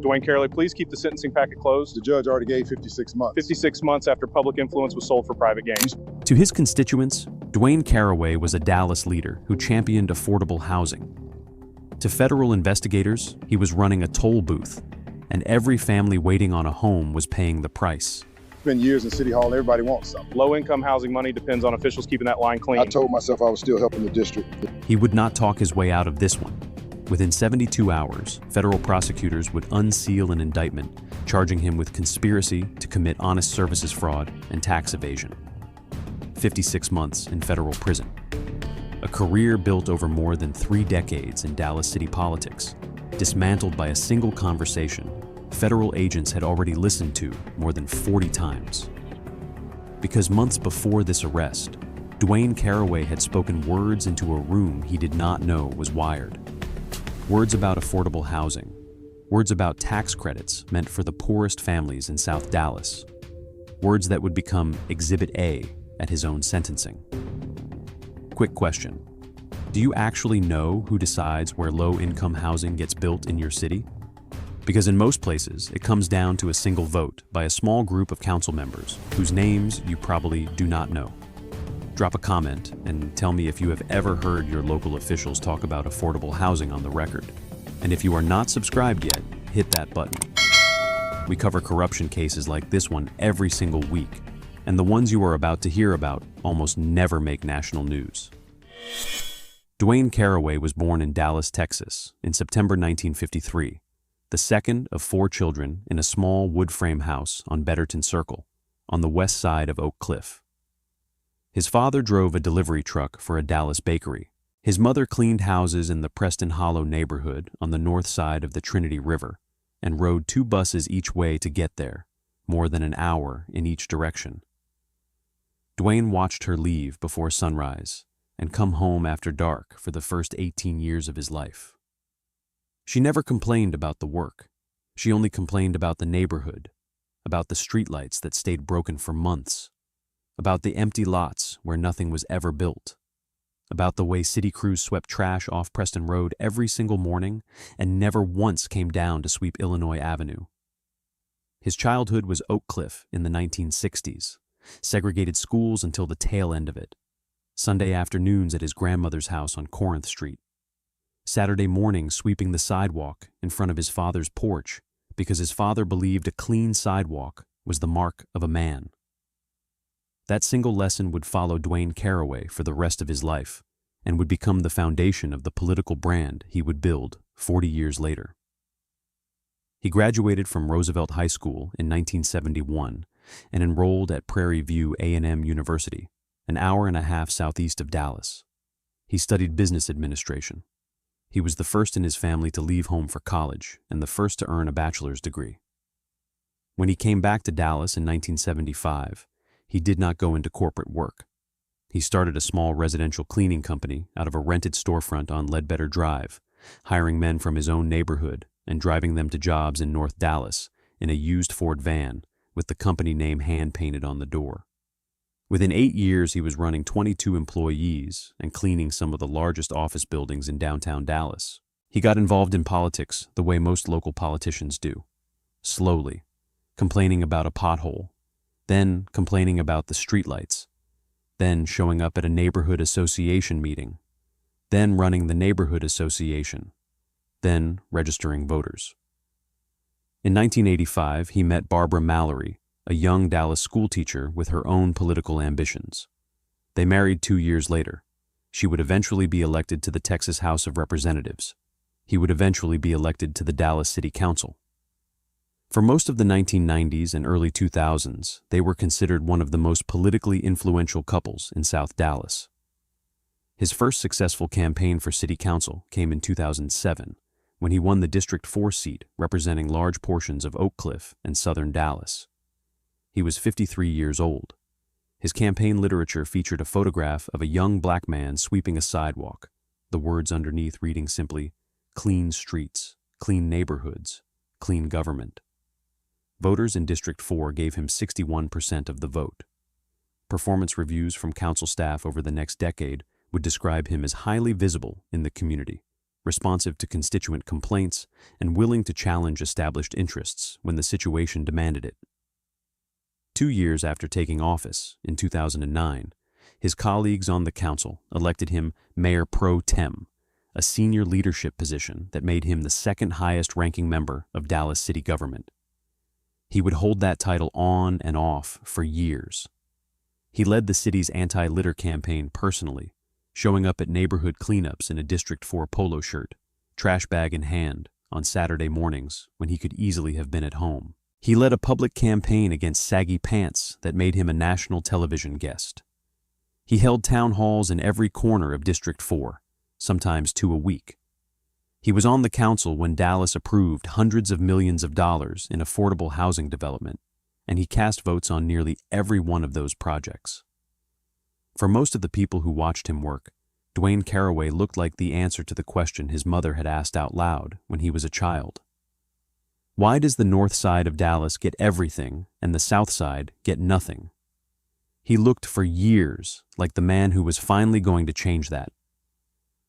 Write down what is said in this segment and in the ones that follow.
Dwaine Caraway, please keep the sentencing packet closed. The judge already gave 56 months. 56 months after public influence was sold for private gains. To his constituents, Dwaine Caraway was a Dallas leader who championed affordable housing. To federal investigators, he was running a toll booth, and every family waiting on a home was paying the price. It's been years in City Hall, and everybody wants something. Low-income housing money depends on officials keeping that line clean. I told myself I was still helping the district. He would not talk his way out of this one. Within 72 hours, federal prosecutors would unseal an indictment, charging him with conspiracy to commit honest services fraud and tax evasion. 56 months in federal prison. A career built over more than 3 decades in Dallas city politics, dismantled by a single conversation federal agents had already listened to more than 40 times. Because months before this arrest, Dwaine Caraway had spoken words into a room he did not know was wired. Words about affordable housing, words about tax credits meant for the poorest families in South Dallas, words that would become Exhibit A at his own sentencing. Quick question. Do you actually know who decides where low-income housing gets built in your city? Because in most places, it comes down to a single vote by a small group of council members whose names you probably do not know. Drop a comment and tell me if you have ever heard your local officials talk about affordable housing on the record. And if you are not subscribed yet, hit that button. We cover corruption cases like this one every single week, and the ones you are about to hear about almost never make national news. Dwaine Caraway was born in Dallas, Texas, in September 1953, the second of 4 children in a small wood frame house on Betterton Circle, on the west side of Oak Cliff. His father drove a delivery truck for a Dallas bakery. His mother cleaned houses in the Preston Hollow neighborhood on the north side of the Trinity River and rode 2 buses each way to get there, more than an hour in each direction. Dwaine watched her leave before sunrise and come home after dark for the first 18 years of his life. She never complained about the work. She only complained about the neighborhood, about the streetlights that stayed broken for months, about the empty lots where nothing was ever built, about the way city crews swept trash off Preston Road every single morning and never once came down to sweep Illinois Avenue. His childhood was Oak Cliff in the 1960s, segregated schools until the tail end of it, Sunday afternoons at his grandmother's house on Corinth Street, Saturday mornings sweeping the sidewalk in front of his father's porch because his father believed a clean sidewalk was the mark of a man. That single lesson would follow Dwaine Caraway for the rest of his life and would become the foundation of the political brand he would build 40 years later. He graduated from Roosevelt High School in 1971 and enrolled at Prairie View A&M University, an hour and a half southeast of Dallas. He studied business administration. He was the first in his family to leave home for college and the first to earn a bachelor's degree. When he came back to Dallas in 1975, he did not go into corporate work. He started a small residential cleaning company out of a rented storefront on Ledbetter Drive, hiring men from his own neighborhood and driving them to jobs in North Dallas in a used Ford van with the company name hand-painted on the door. Within 8 years, he was running 22 employees and cleaning some of the largest office buildings in downtown Dallas. He got involved in politics the way most local politicians do, slowly, complaining about a pothole, then complaining about the streetlights, then showing up at a neighborhood association meeting, then running the neighborhood association, then registering voters. In 1985, he met Barbara Mallory, a young Dallas schoolteacher with her own political ambitions. They married 2 years later. She would eventually be elected to the Texas House of Representatives. He would eventually be elected to the Dallas City Council. For most of the 1990s and early 2000s, they were considered one of the most politically influential couples in South Dallas. His first successful campaign for city council came in 2007, when he won the District 4 seat representing large portions of Oak Cliff and southern Dallas. He was 53 years old. His campaign literature featured a photograph of a young black man sweeping a sidewalk, the words underneath reading simply, "Clean streets, clean neighborhoods, clean government." Voters in District 4 gave him 61% of the vote. Performance reviews from council staff over the next decade would describe him as highly visible in the community, responsive to constituent complaints, and willing to challenge established interests when the situation demanded it. 2 years after taking office, in 2009, his colleagues on the council elected him Mayor Pro Tem, a senior leadership position that made him the second highest-ranking member of Dallas city government. He would hold that title on and off for years. He led the city's anti-litter campaign personally, showing up at neighborhood cleanups in a District 4 polo shirt, trash bag in hand, on Saturday mornings when he could easily have been at home. He led a public campaign against saggy pants that made him a national television guest. He held town halls in every corner of District 4, sometimes 2 a week. He was on the council when Dallas approved hundreds of millions of dollars in affordable housing development, and he cast votes on nearly every one of those projects. For most of the people who watched him work, Dwaine Caraway looked like the answer to the question his mother had asked out loud when he was a child. Why does the north side of Dallas get everything and the south side get nothing? He looked for years like the man who was finally going to change that.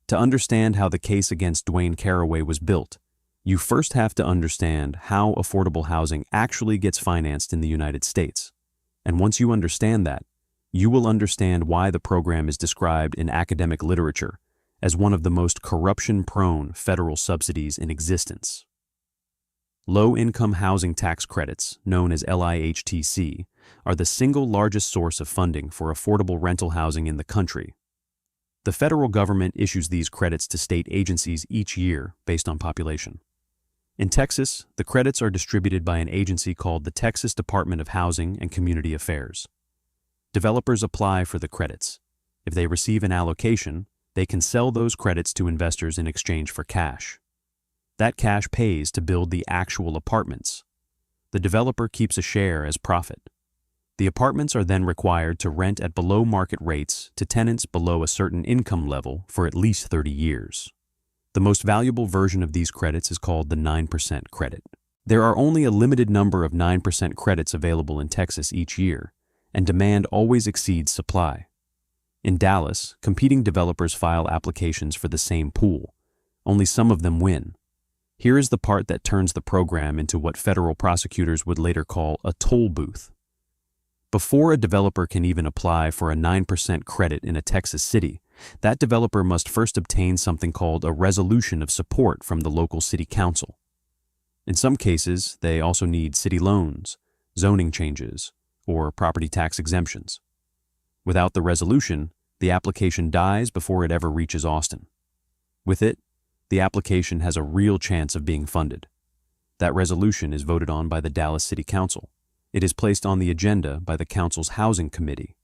To understand how the case against Dwaine Caraway was built, you first have to understand how affordable housing actually gets financed in the United States. And once you understand that, you will understand why the program is described in academic literature as one of the most corruption-prone federal subsidies in existence. Low-income housing tax credits, known as LIHTC, are the single largest source of funding for affordable rental housing in the country. The federal government issues these credits to state agencies each year based on population. In Texas, the credits are distributed by an agency called the Texas Department of Housing and Community Affairs. Developers apply for the credits. If they receive an allocation, they can sell those credits to investors in exchange for cash. That cash pays to build the actual apartments. The developer keeps a share as profit. The apartments are then required to rent at below market rates to tenants below a certain income level for at least 30 years. The most valuable version of these credits is called the 9% credit. There are only a limited number of 9% credits available in Texas each year, and demand always exceeds supply. In Dallas, competing developers file applications for the same pool. Only some of them win. Here is the part that turns the program into what federal prosecutors would later call a toll booth. Before a developer can even apply for a 9% credit in a Texas city, that developer must first obtain something called a resolution of support from the local city council. In some cases, they also need city loans, zoning changes, or property tax exemptions. Without the resolution, the application dies before it ever reaches Austin. With it, the application has a real chance of being funded. That resolution is voted on by the Dallas City Council. It is placed on the agenda by the council's housing committee.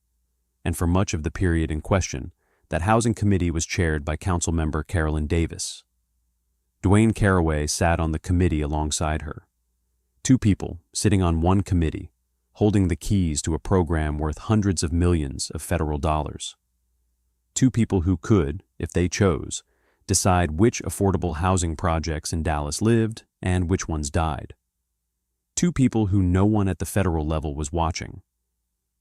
And for much of the period in question, that housing committee was chaired by council member Carolyn Davis. Dwaine Caraway sat on the committee alongside her. 2 people sitting on one committee, holding the keys to a program worth hundreds of millions of federal dollars. 2 people who could, if they chose, decide which affordable housing projects in Dallas lived and which ones died. 2 people who no one at the federal level was watching.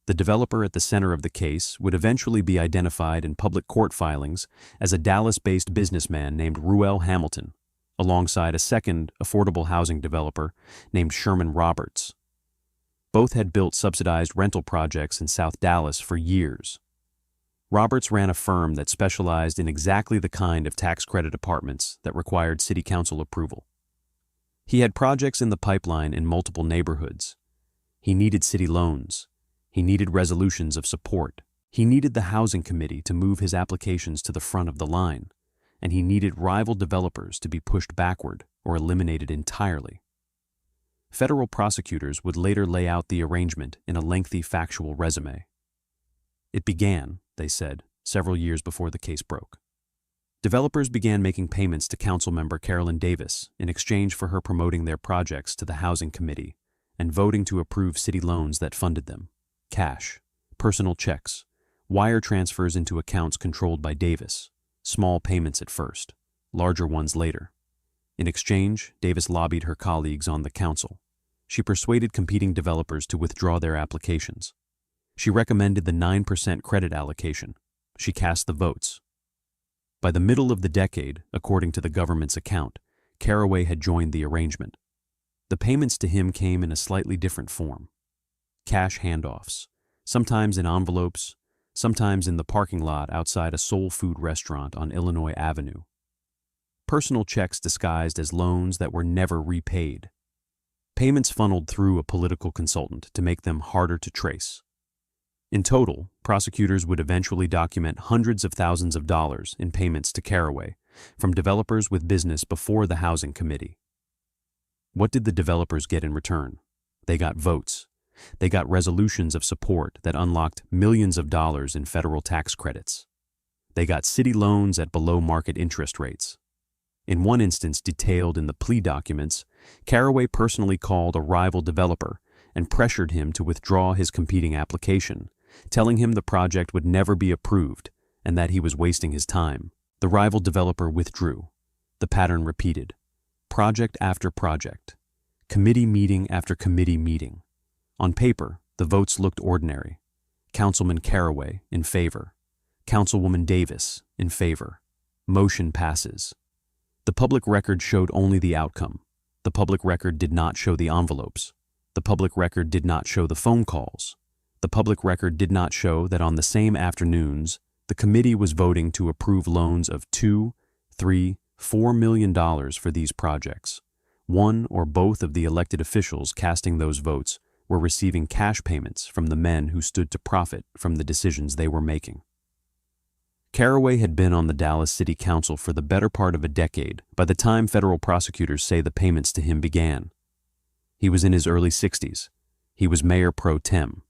The developer at the center of the case would eventually be identified in public court filings as a Dallas-based businessman named Ruel Hamilton, alongside a second affordable housing developer named Sherman Roberts. Both had built subsidized rental projects in South Dallas for years. Roberts ran a firm that specialized in exactly the kind of tax credit apartments that required city council approval. He had projects in the pipeline in multiple neighborhoods. He needed city loans. He needed resolutions of support. He needed the housing committee to move his applications to the front of the line, and he needed rival developers to be pushed backward or eliminated entirely. Federal prosecutors would later lay out the arrangement in a lengthy factual resume. It began, they said, several years before the case broke. Developers began making payments to councilmember Carolyn Davis in exchange for her promoting their projects to the housing committee and voting to approve city loans that funded them. Cash, personal checks, wire transfers into accounts controlled by Davis, small payments at first, larger ones later. In exchange, Davis lobbied her colleagues on the council. She persuaded competing developers to withdraw their applications. She recommended the 9% credit allocation. She cast the votes. By the middle of the decade, according to the government's account, Caraway had joined the arrangement. The payments to him came in a slightly different form. Cash handoffs, sometimes in envelopes, sometimes in the parking lot outside a soul food restaurant on Illinois Avenue. Personal checks disguised as loans that were never repaid. Payments funneled through a political consultant to make them harder to trace. In total, prosecutors would eventually document hundreds of thousands of dollars in payments to Caraway from developers with business before the Housing Committee. What did the developers get in return? They got votes. They got resolutions of support that unlocked millions of dollars in federal tax credits. They got city loans at below-market interest rates. In one instance detailed in the plea documents, Caraway personally called a rival developer and pressured him to withdraw his competing application, telling him the project would never be approved and that he was wasting his time. The rival developer withdrew. The pattern repeated. Project after project. Committee meeting after committee meeting. On paper, the votes looked ordinary. Councilman Caraway in favor. Councilwoman Davis in favor. Motion passes. The public record showed only the outcome. The public record did not show the envelopes. The public record did not show the phone calls. The public record did not show that on the same afternoons, the committee was voting to approve loans of $2, $3, $4 million for these projects. One or both of the elected officials casting those votes were receiving cash payments from the men who stood to profit from the decisions they were making. Caraway had been on the Dallas City Council for the better part of a decade by the time federal prosecutors say the payments to him began. He was in his early 60s. He was Mayor Pro Tem.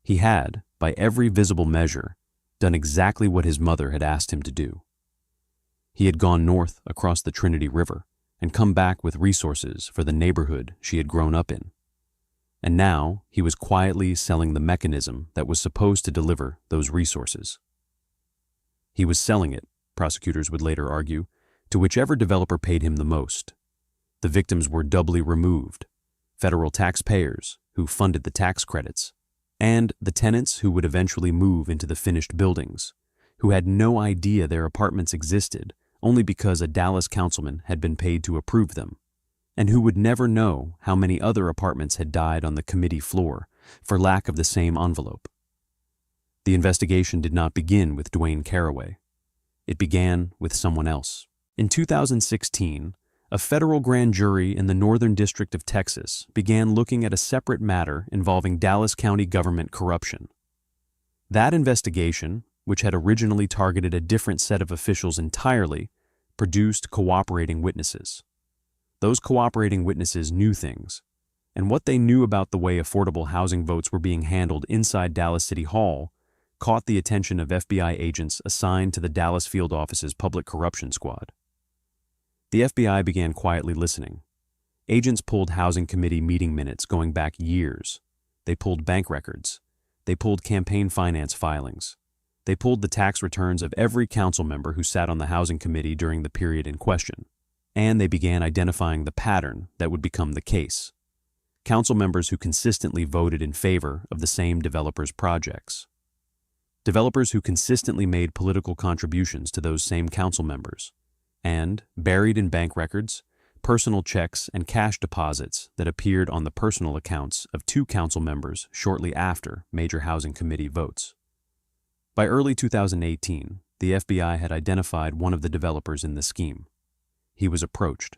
He had, by every visible measure, done exactly what his mother had asked him to do. He had gone north across the Trinity River and come back with resources for the neighborhood she had grown up in. And now he was quietly selling the mechanism that was supposed to deliver those resources. He was selling it, prosecutors would later argue, to whichever developer paid him the most. The victims were doubly removed: federal taxpayers, who funded the tax credits, and the tenants who would eventually move into the finished buildings, who had no idea their apartments existed only because a Dallas councilman had been paid to approve them, and who would never know how many other apartments had died on the committee floor for lack of the same envelope. The investigation did not begin with Dwaine Caraway. It began with someone else. In 2016, a federal grand jury in the Northern District of Texas began looking at a separate matter involving Dallas County government corruption. That investigation, which had originally targeted a different set of officials entirely, produced cooperating witnesses. Those cooperating witnesses knew things, and what they knew about the way affordable housing votes were being handled inside Dallas City Hall caught the attention of FBI agents assigned to the Dallas field office's public corruption squad. The FBI began quietly listening. Agents pulled Housing Committee meeting minutes going back years. They pulled bank records. They pulled campaign finance filings. They pulled the tax returns of every council member who sat on the Housing Committee during the period in question. And they began identifying the pattern that would become the case. Council members who consistently voted in favor of the same developers' projects. Developers who consistently made political contributions to those same council members. And, buried in bank records, personal checks and cash deposits that appeared on the personal accounts of two council members shortly after major Housing Committee votes. By early 2018, the FBI had identified one of the developers in the scheme. He was approached.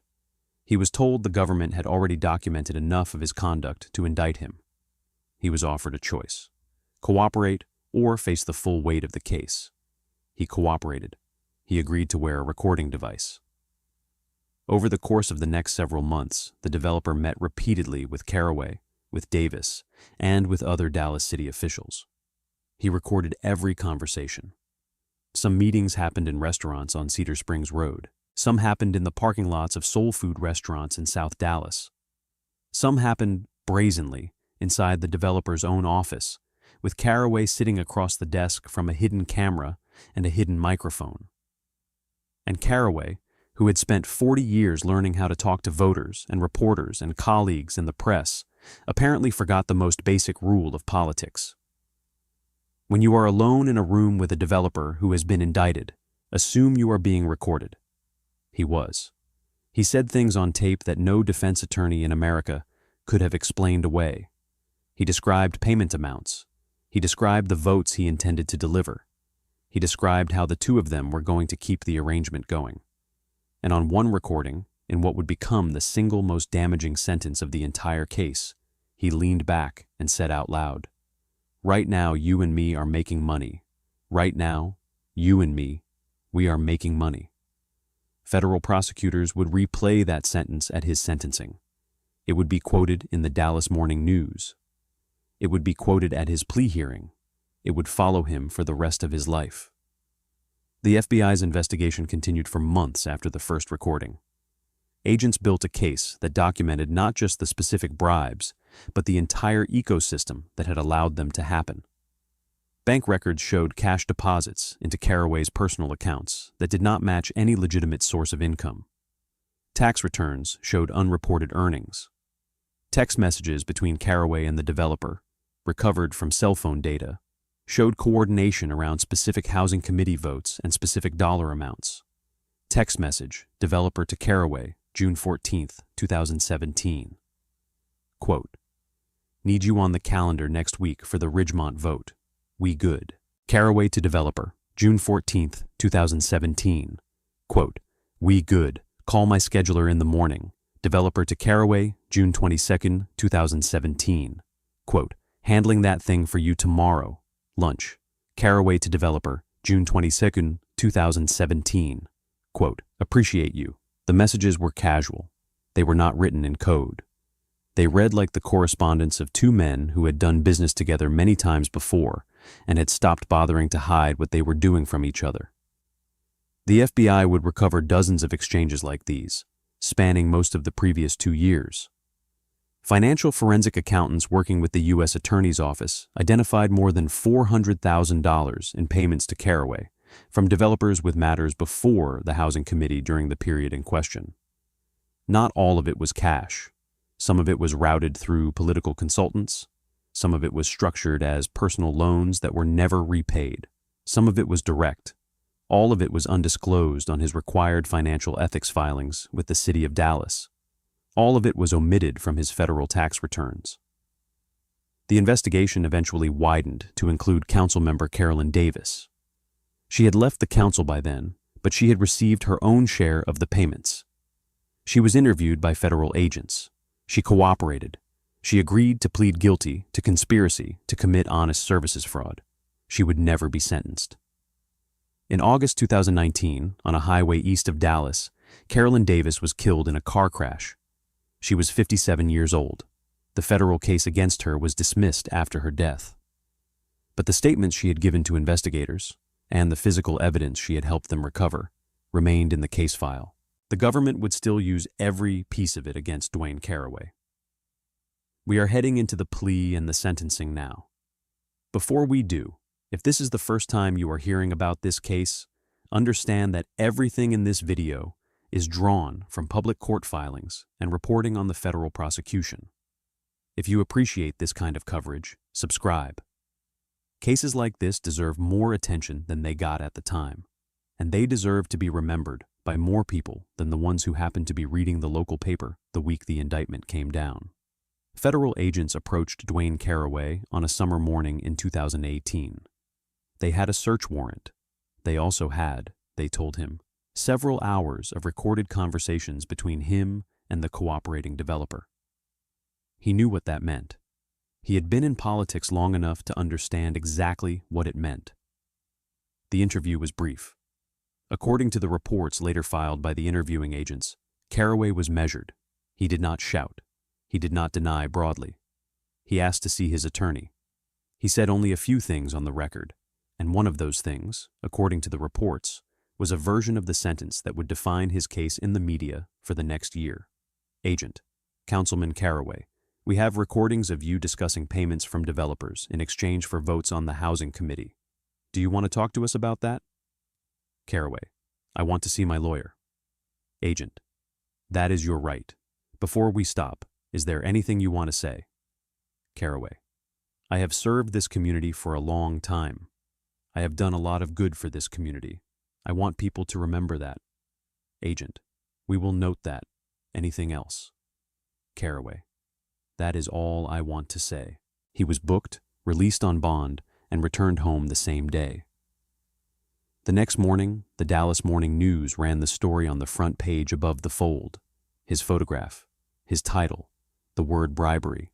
He was told the government had already documented enough of his conduct to indict him. He was offered a choice: cooperate or face the full weight of the case. He cooperated. He agreed to wear a recording device. Over the course of the next several months, the developer met repeatedly with Caraway, with Davis, and with other Dallas City officials. He recorded every conversation. Some meetings happened in restaurants on Cedar Springs Road. Some happened in the parking lots of soul food restaurants in South Dallas. Some happened brazenly inside the developer's own office, with Caraway sitting across the desk from a hidden camera and a hidden microphone. And Caraway, who had spent 40 years learning how to talk to voters and reporters and colleagues in the press, apparently forgot the most basic rule of politics. When you are alone in a room with a developer who has been indicted, Assume you are being recorded. He was. He said things on tape that no defense attorney in America could have explained away. He described payment amounts. He described the votes he intended to deliver. He described how the two of them were going to keep the arrangement going. And on one recording, in what would become the single most damaging sentence of the entire case, he leaned back and said out loud, "Right now, you and me are making money. Right now, you and me, we are making money." Federal prosecutors would replay that sentence at his sentencing. It would be quoted in the Dallas Morning News. It would be quoted at his plea hearing. It would follow him for the rest of his life. The FBI's investigation continued for months after the first recording. Agents built a case that documented not just the specific bribes, but the entire ecosystem that had allowed them to happen. Bank records showed cash deposits into Caraway's personal accounts that did not match any legitimate source of income. Tax returns showed unreported earnings. Text messages between Caraway and the developer, recovered from cell phone data, showed coordination around specific housing committee votes and specific dollar amounts. Text message, developer to Caraway, June 14, 2017. Quote, "Need you on the calendar next week for the Ridgemont vote. We good." Caraway to developer, June 14, 2017. Quote, "We good. Call my scheduler in the morning." Developer to Caraway, June 22, 2017. Quote, "Handling that thing for you tomorrow. Lunch." Caraway to developer, June 22, 2017. Quote, "Appreciate you." The messages were casual. They were not written in code. They read like the correspondence of two men who had done business together many times before and had stopped bothering to hide what they were doing from each other. The FBI would recover dozens of exchanges like these, spanning most of the previous 2 years. Financial forensic accountants working with the U.S. Attorney's Office identified more than $400,000 in payments to Caraway from developers with matters before the Housing Committee during the period in question. Not all of it was cash. Some of it was routed through political consultants. Some of it was structured as personal loans that were never repaid. Some of it was direct. All of it was undisclosed on his required financial ethics filings with the city of Dallas. All of it was omitted from his federal tax returns. The investigation eventually widened to include Councilmember Carolyn Davis. She had left the council by then, but she had received her own share of the payments. She was interviewed by federal agents. She cooperated. She agreed to plead guilty to conspiracy to commit honest services fraud. She would never be sentenced. In August 2019, on a highway east of Dallas, Carolyn Davis was killed in a car crash. She was 57 years old. The federal case against her was dismissed after her death. But the statements she had given to investigators, and the physical evidence she had helped them recover, remained in the case file. The government would still use every piece of it against Dwaine Caraway. We are heading into the plea and the sentencing now. Before we do, if this is the first time you are hearing about this case, understand that everything in this video is drawn from public court filings and reporting on the federal prosecution. If you appreciate this kind of coverage, subscribe. Cases like this deserve more attention than they got at the time, and they deserve to be remembered by more people than the ones who happened to be reading the local paper the week the indictment came down. Federal agents approached Dwaine Caraway on a summer morning in 2018. They had a search warrant. They also had, they told him, several hours of recorded conversations between him and the cooperating developer. He knew what that meant. He had been in politics long enough to understand exactly what it meant. The interview was brief. According to the reports later filed by the interviewing agents, Caraway was measured. He did not shout. He did not deny broadly. He asked to see his attorney. He said only a few things on the record, and one of those things, according to the reports, was a version of the sentence that would define his case in the media for the next year. Agent, Councilman Caraway, we have recordings of you discussing payments from developers in exchange for votes on the Housing Committee. Do you want to talk to us about that? Caraway, I want to see my lawyer. Agent, that is your right. Before we stop, is there anything you want to say? Caraway, I have served this community for a long time. I have done a lot of good for this community. I want people to remember that. Agent, we will note that. Anything else? Caraway. That is all I want to say. He was booked, released on bond, and returned home the same day. The next morning, the Dallas Morning News ran the story on the front page above the fold. His photograph, his title, the word bribery.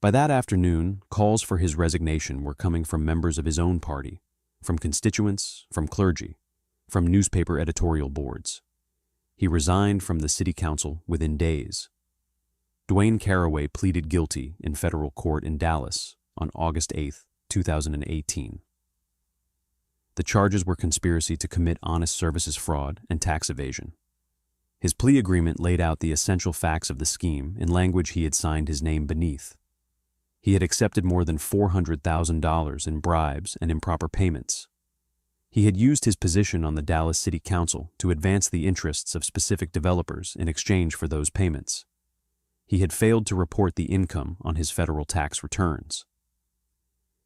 By that afternoon, calls for his resignation were coming from members of his own party, from constituents, from clergy, from newspaper editorial boards. He resigned from the city council within days. Dwaine Caraway pleaded guilty in federal court in Dallas on August 8, 2018. The charges were conspiracy to commit honest services fraud and tax evasion. His plea agreement laid out the essential facts of the scheme in language he had signed his name beneath. He had accepted more than $400,000 in bribes and improper payments. He had used his position on the Dallas City Council to advance the interests of specific developers in exchange for those payments. He had failed to report the income on his federal tax returns.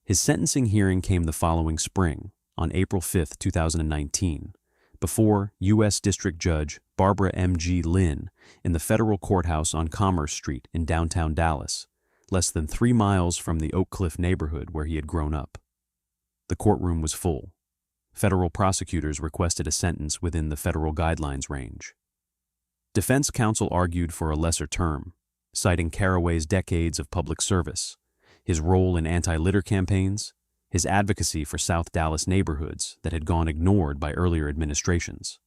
His sentencing hearing came the following spring, on April 5, 2019, before U.S. District Judge Barbara M.G. Lynn in the federal courthouse on Commerce Street in downtown Dallas, less than 3 miles from the Oak Cliff neighborhood where he had grown up. The courtroom was full. Federal prosecutors requested a sentence within the federal guidelines range. Defense counsel argued for a lesser term, citing Caraway's decades of public service, his role in anti-litter campaigns, his advocacy for South Dallas neighborhoods that had gone ignored by earlier administrations.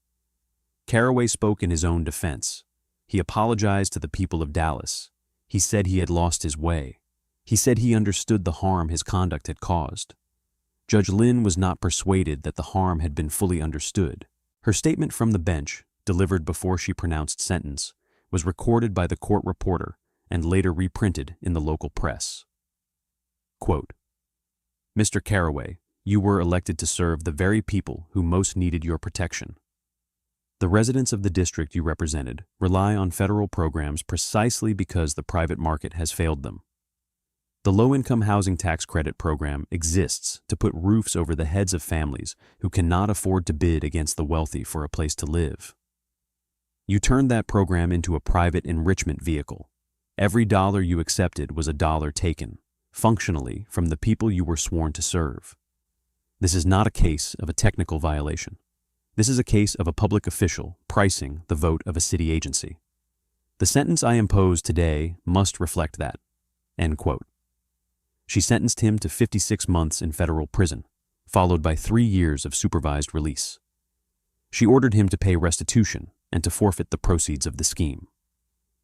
Caraway spoke in his own defense. He apologized to the people of Dallas. He said he had lost his way. He said he understood the harm his conduct had caused. Judge Lynn was not persuaded that the harm had been fully understood. Her statement from the bench, delivered before she pronounced sentence, was recorded by the court reporter and later reprinted in the local press. Quote, Mr. Caraway, you were elected to serve the very people who most needed your protection. The residents of the district you represented rely on federal programs precisely because the private market has failed them. The low-income housing tax credit program exists to put roofs over the heads of families who cannot afford to bid against the wealthy for a place to live. You turned that program into a private enrichment vehicle. Every dollar you accepted was a dollar taken, functionally, from the people you were sworn to serve. This is not a case of a technical violation. This is a case of a public official pricing the vote of a city agency. The sentence I impose today must reflect that. End quote. She sentenced him to 56 months in federal prison, followed by 3 years of supervised release. She ordered him to pay restitution and to forfeit the proceeds of the scheme.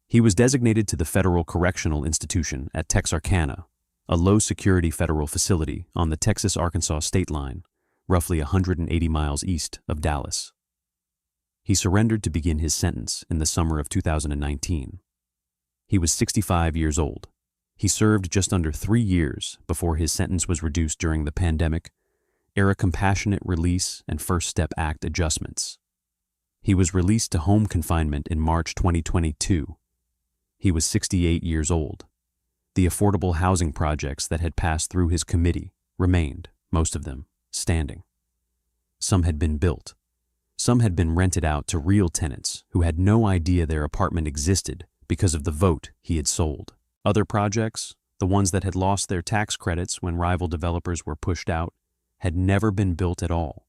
He was designated to the Federal Correctional Institution at Texarkana, a low-security federal facility on the Texas-Arkansas state line, roughly 180 miles east of Dallas. He surrendered to begin his sentence in the summer of 2019. He was 65 years old. He served just under 3 years before his sentence was reduced during the pandemic, era compassionate release and First Step Act adjustments. He was released to home confinement in March 2022. He was 68 years old. The affordable housing projects that had passed through his committee remained, most of them, standing. Some had been built. Some had been rented out to real tenants who had no idea their apartment existed because of the vote he had sold. Other projects, the ones that had lost their tax credits when rival developers were pushed out, had never been built at all.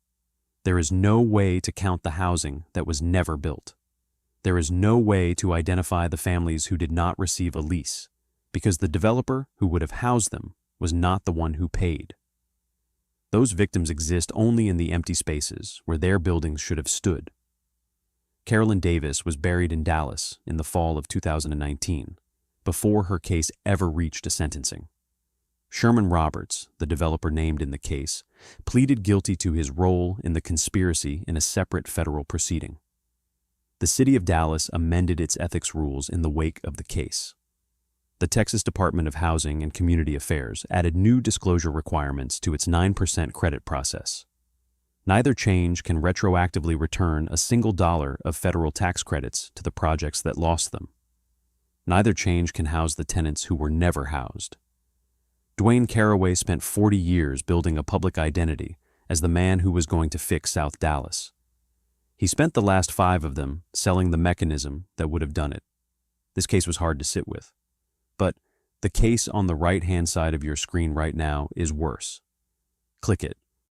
There is no way to count the housing that was never built. There is no way to identify the families who did not receive a lease, because the developer who would have housed them was not the one who paid. Those victims exist only in the empty spaces where their buildings should have stood. Carolyn Davis was buried in Dallas in the fall of 2019, before her case ever reached a sentencing. Sherman Roberts, the developer named in the case, pleaded guilty to his role in the conspiracy in a separate federal proceeding. The city of Dallas amended its ethics rules in the wake of the case. The Texas Department of Housing and Community Affairs added new disclosure requirements to its 9% credit process. Neither change can retroactively return a single dollar of federal tax credits to the projects that lost them. Neither change can house the tenants who were never housed. Dwaine Caraway spent 40 years building a public identity as the man who was going to fix South Dallas. He spent the last 5 of them selling the mechanism that would have done it. This case was hard to sit with. But the case on the right-hand side of your screen right now is worse. Click it.